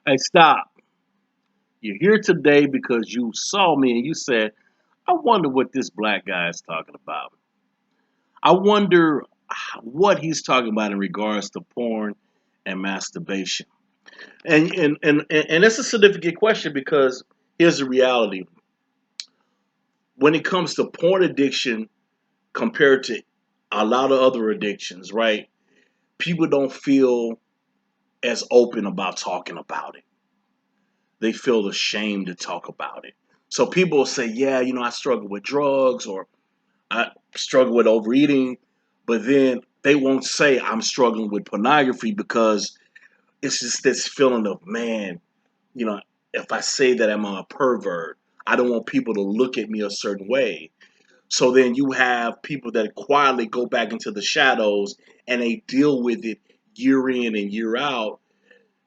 Hey, stop. You're here today because you saw me and you said, I wonder what this black guy is talking about. I wonder what he's talking about in regards to porn and masturbation. And that's a significant question because here's the reality. When it comes to porn addiction compared to a lot of other addictions, right? People don't feel as open about talking about it. They feel ashamed to talk about it. So people will say, yeah, I struggle with drugs or I struggle with overeating, but then they won't say I'm struggling with pornography because it's just this feeling of, man, you know, if I say that I'm a pervert, I don't want people to look at me a certain way. So then you have people that quietly go back into the shadows and they deal with it year in and year out.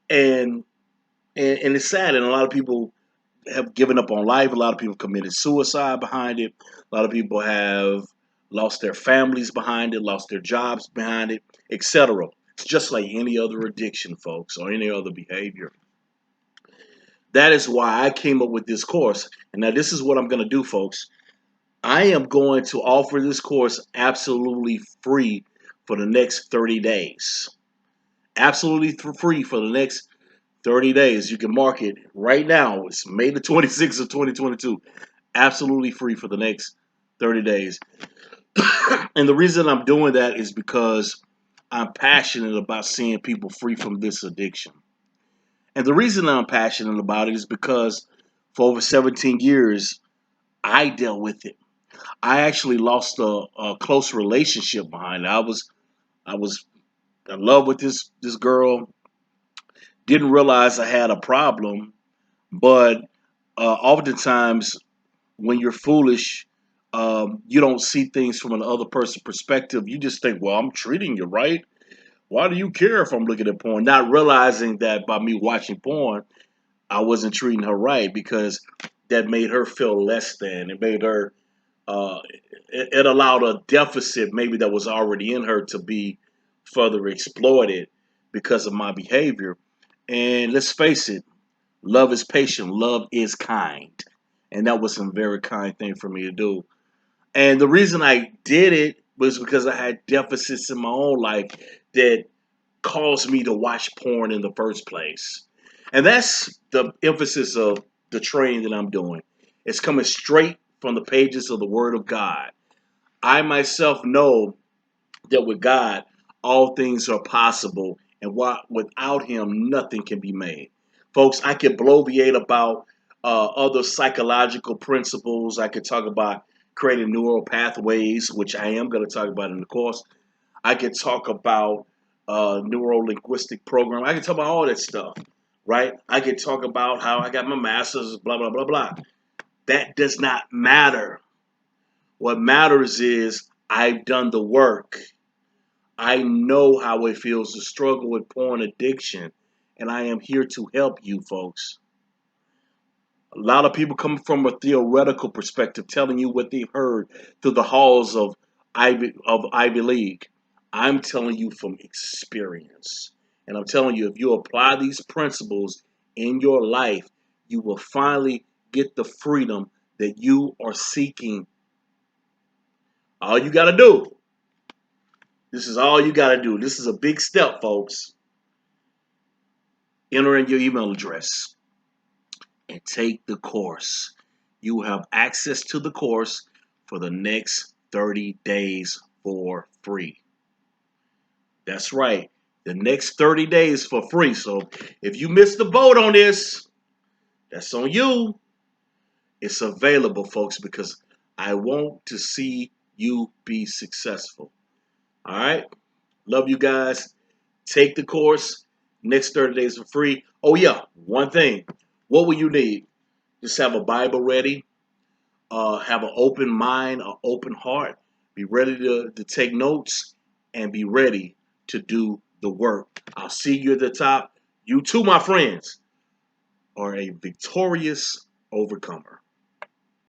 And and it's sad. And a lot of people have given up on life. A lot of people committed suicide behind it. A lot of people have lost their families behind it, lost their jobs behind it, etc. It's just like any other addiction, folks, or any other behavior. That is why I came up with this course. And now this is what I'm going to do, folks. I am going to offer this course absolutely free for the next 30 days. Absolutely free for the next 30 days. You can mark it right now. It's May the 26th of 2022. Absolutely free for the next 30 days. And the reason I'm doing that is because I'm passionate about seeing people free from this addiction. And the reason I'm passionate about it is because for over 17 years, I dealt with it. I actually lost a close relationship behind it. I was in love with this girl. Didn't realize I had a problem, but oftentimes when you're foolish, you don't see things from another person's perspective. You just think, well, I'm treating you right. Why do you care if I'm looking at porn? Not realizing that by me watching porn, I wasn't treating her right because that made her feel less than. It made her, uh, it allowed a deficit maybe that was already in her to be further exploited because of my behavior. And let's face it, love is patient, love is kind. And that was some very kind thing for me to do. And the reason I did it was because I had deficits in my own life that caused me to watch porn in the first place. And that's the emphasis of the training that I'm doing. It's coming straight from the pages of the Word of God. I myself know that with God, all things are possible, and without Him, nothing can be made. Folks, I could bloviate about other psychological principles. I could talk about creating neural pathways, which I am going to talk about in the course. I could talk about neuro linguistic program. I could talk about all that stuff, right? I could talk about how I got my master's, blah, blah, blah, blah. That does not matter. What matters is I've done the work. I know how it feels to struggle with porn addiction, and I am here to help you, folks. A lot of people come from a theoretical perspective, telling you what they've heard through the halls of Ivy League. I'm telling you from experience, and I'm telling you, if you apply these principles in your life, you will finally get the freedom that you are seeking. All you got to do. This is all you got to do. This is a big step, folks. Enter in your email address and take the course. You will have access to the course for the next 30 days for free. That's right. The next 30 days for free. So if you missed the boat on this, that's on you. It's available, folks, because I want to see you be successful. All right? Love you guys. Take the course. Next 30 days for free. Oh, yeah. One thing. What will you need? Just have a Bible ready. Have an open mind, an open heart. Be ready to take notes and be ready to do the work. I'll see you at the top. You too, my friends, are a victorious overcomer.